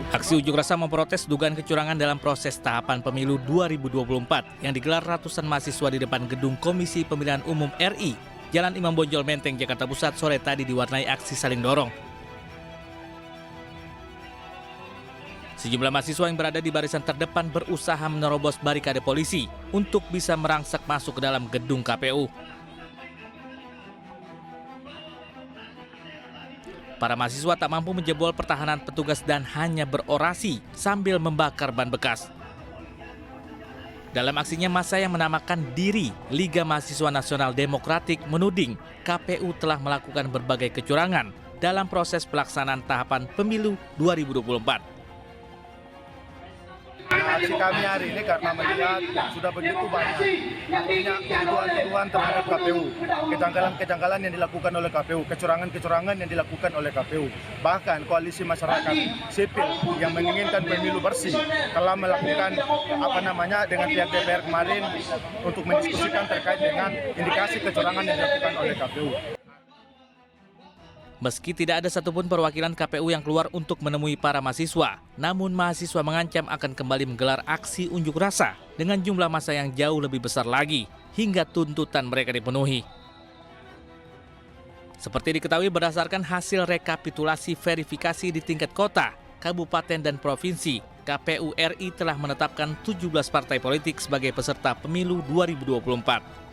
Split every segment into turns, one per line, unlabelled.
Aksi unjuk rasa memprotes dugaan kecurangan dalam proses tahapan pemilu 2024 yang digelar ratusan mahasiswa di depan gedung Komisi Pemilihan Umum RI, Jalan Imam Bonjol Menteng, Jakarta Pusat sore tadi diwarnai aksi saling dorong. Sejumlah mahasiswa yang berada di barisan terdepan berusaha menerobos barikade polisi untuk bisa merangsek masuk ke dalam gedung KPU. Para mahasiswa tak mampu menjebol pertahanan petugas dan hanya berorasi sambil membakar ban bekas. Dalam aksinya, massa yang menamakan diri Liga Mahasiswa Nasional Demokratik menuding KPU telah melakukan berbagai kecurangan dalam proses pelaksanaan tahapan pemilu 2024.
Aksi kami hari ini karena melihat sudah begitu banyak tuduhan-tuduhan terhadap KPU, kejanggalan-kejanggalan yang dilakukan oleh KPU, kecurangan-kecurangan yang dilakukan oleh KPU. Bahkan koalisi masyarakat sipil yang menginginkan pemilu bersih telah melakukan dengan pihak DPR kemarin untuk mendiskusikan terkait dengan indikasi kecurangan yang dilakukan oleh KPU.
Meski tidak ada satupun perwakilan KPU yang keluar untuk menemui para mahasiswa, namun mahasiswa mengancam akan kembali menggelar aksi unjuk rasa dengan jumlah massa yang jauh lebih besar lagi hingga tuntutan mereka dipenuhi. Seperti diketahui berdasarkan hasil rekapitulasi verifikasi di tingkat kota, kabupaten, dan provinsi, KPU RI telah menetapkan 17 partai politik sebagai peserta pemilu 2024.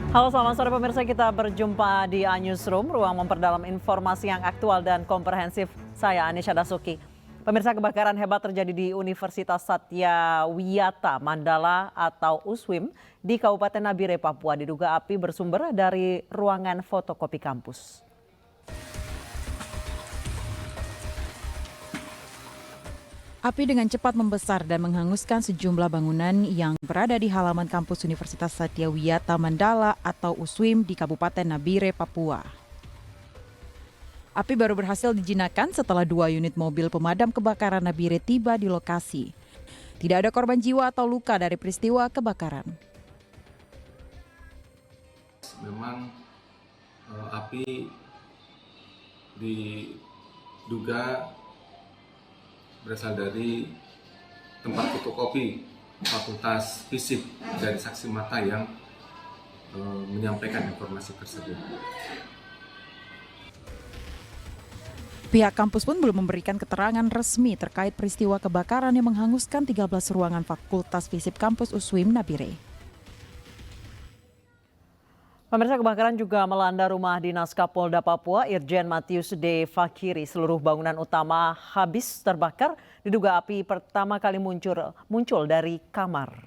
Halo, selamat sore pemirsa, kita berjumpa di A-Newsroom, ruang memperdalam informasi yang aktual dan komprehensif. Saya Anisha Dasuki. Pemirsa, kebakaran hebat terjadi di Universitas Satya Wiyata Mandala atau USWIM di Kabupaten Nabire, Papua. Diduga api bersumber dari ruangan fotokopi kampus.
Api dengan cepat membesar dan menghanguskan sejumlah bangunan yang berada di halaman kampus Universitas Satya Wiyata Mandala atau USWIM di Kabupaten Nabire, Papua. Api baru berhasil dijinakan setelah 2 unit mobil pemadam kebakaran Nabire tiba di lokasi. Tidak ada korban jiwa atau luka dari peristiwa kebakaran.
Memang api diduga berasal dari tempat fotokopi Fakultas Fisip dari saksi mata yang menyampaikan informasi tersebut.
Pihak kampus pun belum memberikan keterangan resmi terkait peristiwa kebakaran yang menghanguskan 13 ruangan Fakultas Fisip kampus USWIM Nabire.
Pemirsa, kebakaran juga melanda rumah dinas Kapolda Papua Irjen Matius D. Fakiri. Seluruh bangunan utama habis terbakar. Diduga api pertama kali muncul dari kamar.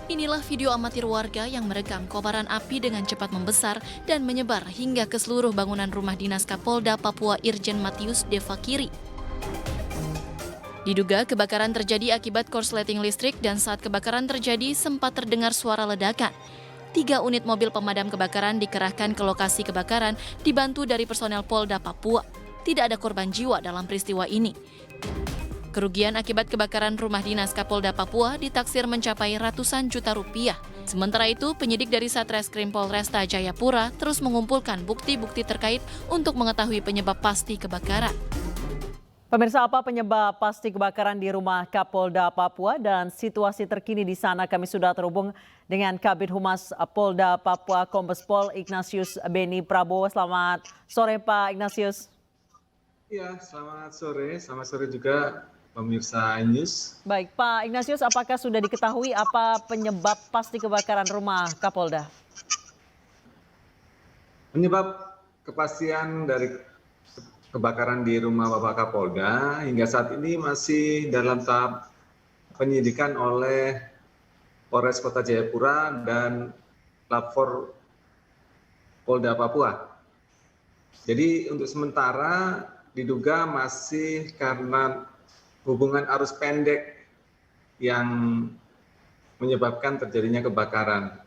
Inilah video amatir warga yang merekam kobaran api dengan cepat membesar dan menyebar hingga ke seluruh bangunan rumah dinas Kapolda Papua Irjen Matius D. Fakiri. Diduga kebakaran terjadi akibat korsleting listrik dan saat kebakaran terjadi sempat terdengar suara ledakan. 3 unit mobil pemadam kebakaran dikerahkan ke lokasi kebakaran dibantu dari personel Polda Papua. Tidak ada korban jiwa dalam peristiwa ini. Kerugian akibat kebakaran rumah dinas Kapolda Papua ditaksir mencapai ratusan juta rupiah. Sementara itu, penyidik dari Satreskrim Polresta Jayapura terus mengumpulkan bukti-bukti terkait untuk mengetahui penyebab pasti kebakaran.
Pemirsa, apa penyebab pasti kebakaran di rumah Kapolda Papua dan situasi terkini di sana? Kami sudah terhubung dengan Kabid Humas Polda Papua Kombes Pol Ignatius Beni Prabowo. Selamat sore Pak Ignatius.
Ya, selamat sore juga pemirsa News.
Baik, Pak Ignatius, apakah sudah diketahui apa penyebab pasti kebakaran rumah Kapolda?
Penyebab kepastian dari kebakaran di rumah Bapak Kapolda hingga saat ini masih dalam tahap penyidikan oleh Polres Kota Jayapura dan Lapor Polda Papua. Jadi untuk sementara diduga masih karena hubungan arus pendek yang menyebabkan terjadinya kebakaran.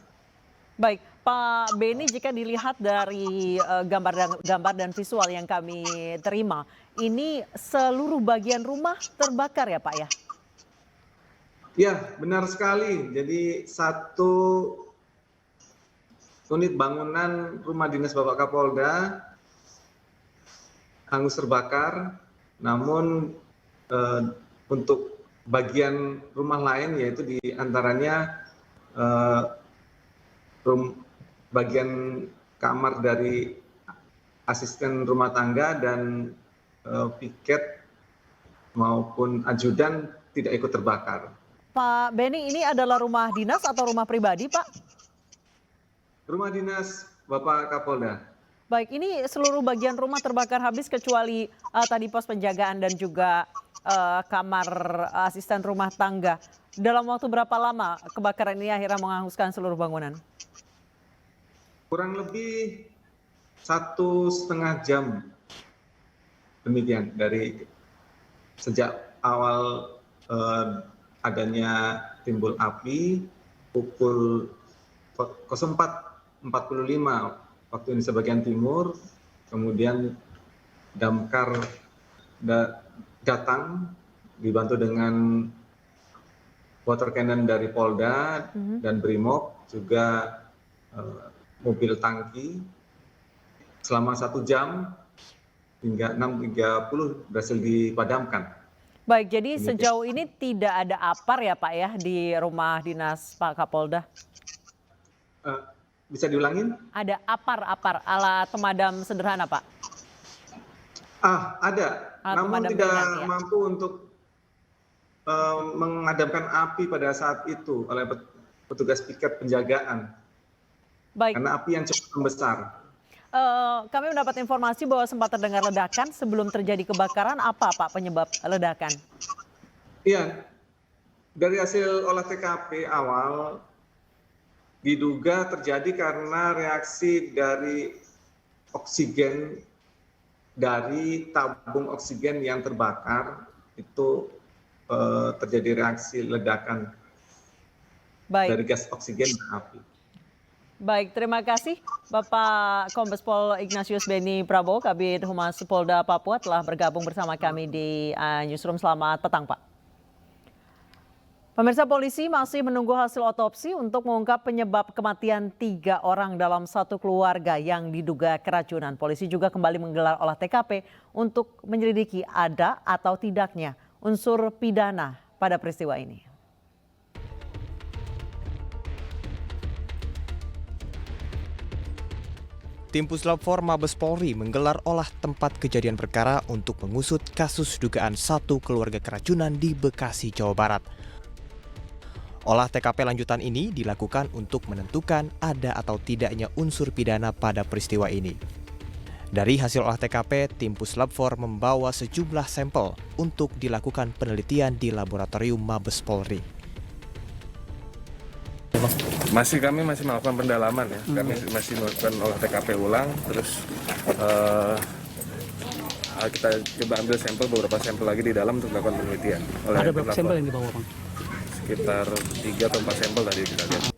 Baik, Pak Beni, jika dilihat dari gambar dan visual yang kami terima, ini seluruh bagian rumah terbakar ya Pak ya?
Ya, benar sekali. Jadi satu unit bangunan rumah dinas Bapak Kapolda hangus terbakar, namun untuk bagian rumah lain yaitu di antaranya bagian kamar dari asisten rumah tangga dan piket maupun ajudan tidak ikut terbakar.
Pak Beni, ini adalah rumah dinas atau rumah pribadi Pak?
Rumah dinas Bapak Kapolda.
Baik, ini seluruh bagian rumah terbakar habis kecuali tadi pos penjagaan dan juga kamar asisten rumah tangga. Dalam waktu berapa lama kebakaran ini akhirnya menghanguskan seluruh bangunan?
Kurang lebih 1,5 jam. Demikian dari sejak awal adanya timbul api pukul 04.45 waktu Indonesia bagian timur, kemudian damkar datang dibantu dengan water cannon dari Polda dan Brimob, juga mobil tangki. Selama 1 jam hingga 6.30 berhasil dipadamkan.
Baik, jadi sejauh ini tidak ada APAR ya Pak ya di rumah dinas Pak Kapolda?
Bisa diulangin?
Ada APAR, alat pemadam sederhana Pak?
Ada,
Alat
namun
pemadam
tidak
ringan, ya.
mampu untuk mengadamkan api pada saat itu oleh petugas piket penjagaan.
Baik.
Karena api yang cepat membesar.
Kami mendapat informasi bahwa sempat terdengar ledakan sebelum terjadi kebakaran. Apa Pak penyebab ledakan?
Iya, dari hasil olah TKP awal diduga terjadi karena reaksi dari oksigen dari tabung oksigen yang terbakar, itu terjadi reaksi ledakan dari gas oksigen dan api.
Baik, terima kasih Bapak Kombes Pol Ignatius Beni Prabowo, Kabid Humas Polda Papua telah bergabung bersama kami di Newsroom. Selamat petang Pak. Pemirsa, polisi masih menunggu hasil otopsi untuk mengungkap penyebab kematian 3 orang dalam satu keluarga yang diduga keracunan. Polisi juga kembali menggelar olah TKP untuk menyelidiki ada atau tidaknya unsur pidana pada peristiwa ini.
Tim Puslap 4 Mabes Polri menggelar olah tempat kejadian perkara untuk mengusut kasus dugaan satu keluarga keracunan di Bekasi, Jawa Barat. Olah TKP lanjutan ini dilakukan untuk menentukan ada atau tidaknya unsur pidana pada peristiwa ini. Dari hasil olah TKP, tim Puslap 4 membawa sejumlah sampel untuk dilakukan penelitian di laboratorium Mabes Polri.
Kami masih melakukan pendalaman ya. Kami masih melakukan olah TKP ulang, terus kita coba ambil sampel, beberapa sampel lagi di dalam untuk dilakukan penelitian.
Ada berapa sampel yang dibawa, Bang?
Sekitar 3 atau 4 sampel tadi kita lihat.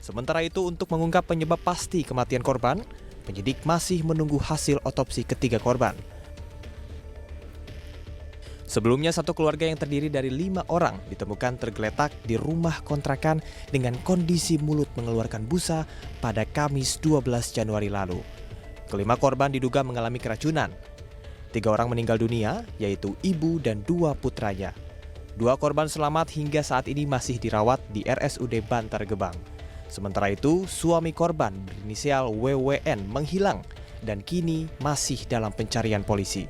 Sementara itu, untuk mengungkap penyebab pasti kematian korban, penyidik masih menunggu hasil otopsi ketiga korban. Sebelumnya, satu keluarga yang terdiri dari 5 orang ditemukan tergeletak di rumah kontrakan dengan kondisi mulut mengeluarkan busa pada Kamis 12 Januari lalu. Kelima korban diduga mengalami keracunan. 3 orang meninggal dunia, yaitu ibu dan 2 putranya. 2 korban selamat hingga saat ini masih dirawat di RSUD Bantar Gebang. Sementara itu, suami korban berinisial WWN menghilang dan kini masih dalam pencarian polisi.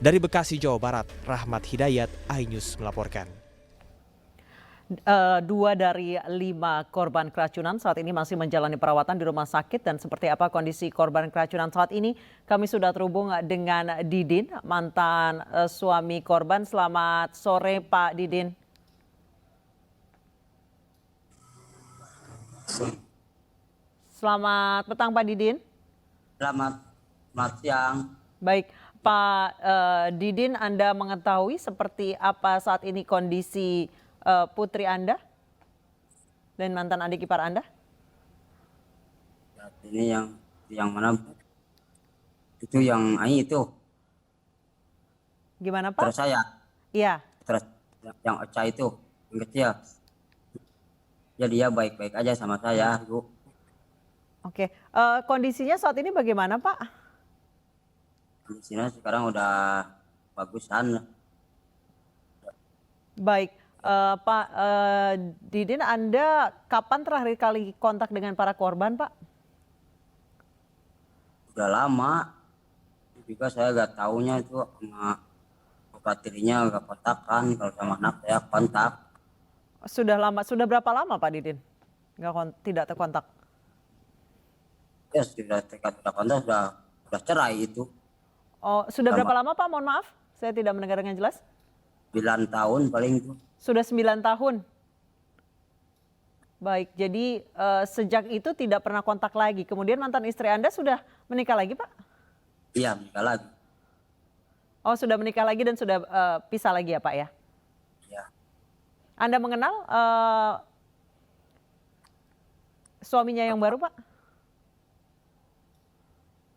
Dari Bekasi, Jawa Barat, Rahmat Hidayat, iNews melaporkan.
2 dari 5 korban keracunan saat ini masih menjalani perawatan di rumah sakit, dan seperti apa kondisi korban keracunan saat ini kami sudah terhubung dengan Didin, mantan suami korban. Selamat sore Pak Didin. Selamat petang Pak Didin.
Selamat siang.
Baik Pak Didin, Anda mengetahui seperti apa saat ini kondisi putri Anda dan mantan adik ipar Anda?
Ini yang mana? Itu yang itu.
Gimana Pak?
Terus saya,
Iya.
terus yang Ocha itu yang kecil. Jadi dia baik-baik aja sama saya, Bu.
Oke. Kondisinya saat ini bagaimana Pak?
Di sini sekarang udah bagusan.
Baik. Pak Didin, Anda kapan terakhir kali kontak dengan para korban Pak?
Udah lama. Juga saya gak taunya itu sama baterinya gak kontakan. Kalau sama anak saya kontak.
Sudah lama. Sudah berapa lama Pak Didin? Tidak terkontak.
Ya sudah kontak sudah cerai itu.
Oh, sudah berapa lama Pak? Mohon maaf, saya tidak mendengar dengan jelas.
9 tahun paling itu.
Sudah 9 tahun. Baik, jadi sejak itu tidak pernah kontak lagi. Kemudian mantan istri Anda sudah menikah lagi Pak?
Iya, menikah lagi.
Oh, sudah menikah lagi dan sudah pisah lagi ya Pak ya?
Iya.
Anda mengenal suaminya yang baru Pak?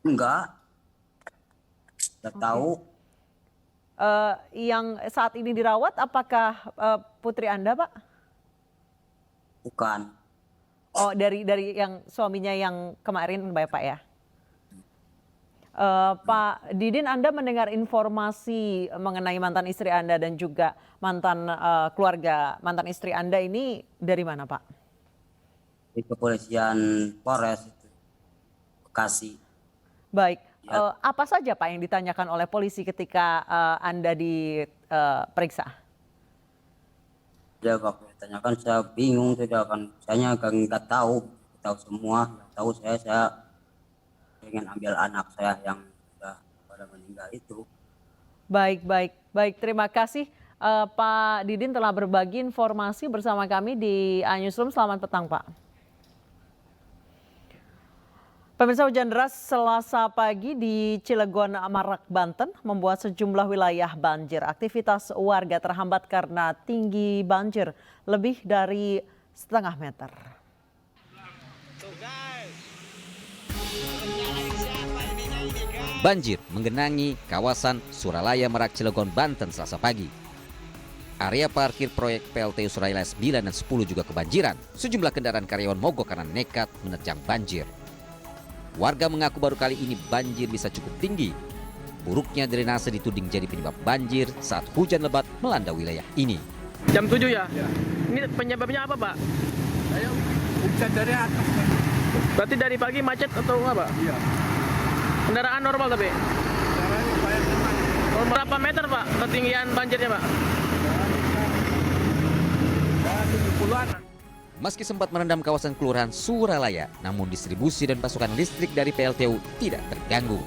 Enggak. Udah tahu.
Yang saat ini dirawat apakah putri Anda Pak?
Bukan.
Oh, dari yang suaminya yang kemarin Pak ya? Pak Didin, Anda mendengar informasi mengenai mantan istri Anda dan juga mantan keluarga mantan istri Anda ini dari mana Pak?
Di kepolisian Polres itu, Bekasi.
Baik, apa saja Pak yang ditanyakan oleh polisi ketika Anda diperiksa?
Dia waktu ditanyakan saya bingung, saya nggak tahu semua, tahu saya ingin ambil anak saya yang sudah pada meninggal itu.
Baik. Terima kasih Pak Didin telah berbagi informasi bersama kami di Newsroom. Selamat petang Pak. Pemirsa, hujan deras Selasa pagi di Cilegon, Marak, Banten membuat sejumlah wilayah banjir. Aktivitas warga terhambat karena tinggi banjir lebih dari setengah meter.
Banjir menggenangi kawasan Suralaya, Merak, Cilegon, Banten Selasa pagi. Area parkir proyek PLTU Suralaya 9 dan 10 juga kebanjiran. Sejumlah kendaraan karyawan mogok karena nekat menerjang banjir. Warga mengaku baru kali ini banjir bisa cukup tinggi. Buruknya drainase dituding jadi penyebab banjir saat hujan lebat melanda wilayah ini.
Jam 7 ya? Ini penyebabnya apa Pak?
Hujan dari atas.
Berarti dari pagi macet atau apa?
Iya.
Kendaraan normal tapi? Berapa meter Pak ketinggian banjirnya Pak?
Meski sempat merendam kawasan kelurahan Suralaya, namun distribusi dan pasokan listrik dari PLTU tidak terganggu.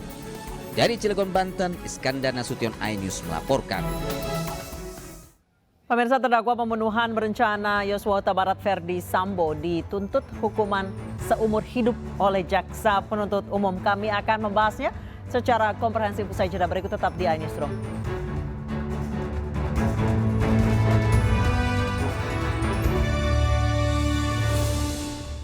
Dari Cilegon, Banten, Iskandar Nasution, iNews melaporkan.
Pemirsa, terdakwa pembunuhan berencana Yosua Huta Barat Ferdi Sambo dituntut hukuman seumur hidup oleh jaksa penuntut umum. Kami akan membahasnya secara komprehensif usai jeda berikut, tetap di iNewsroom.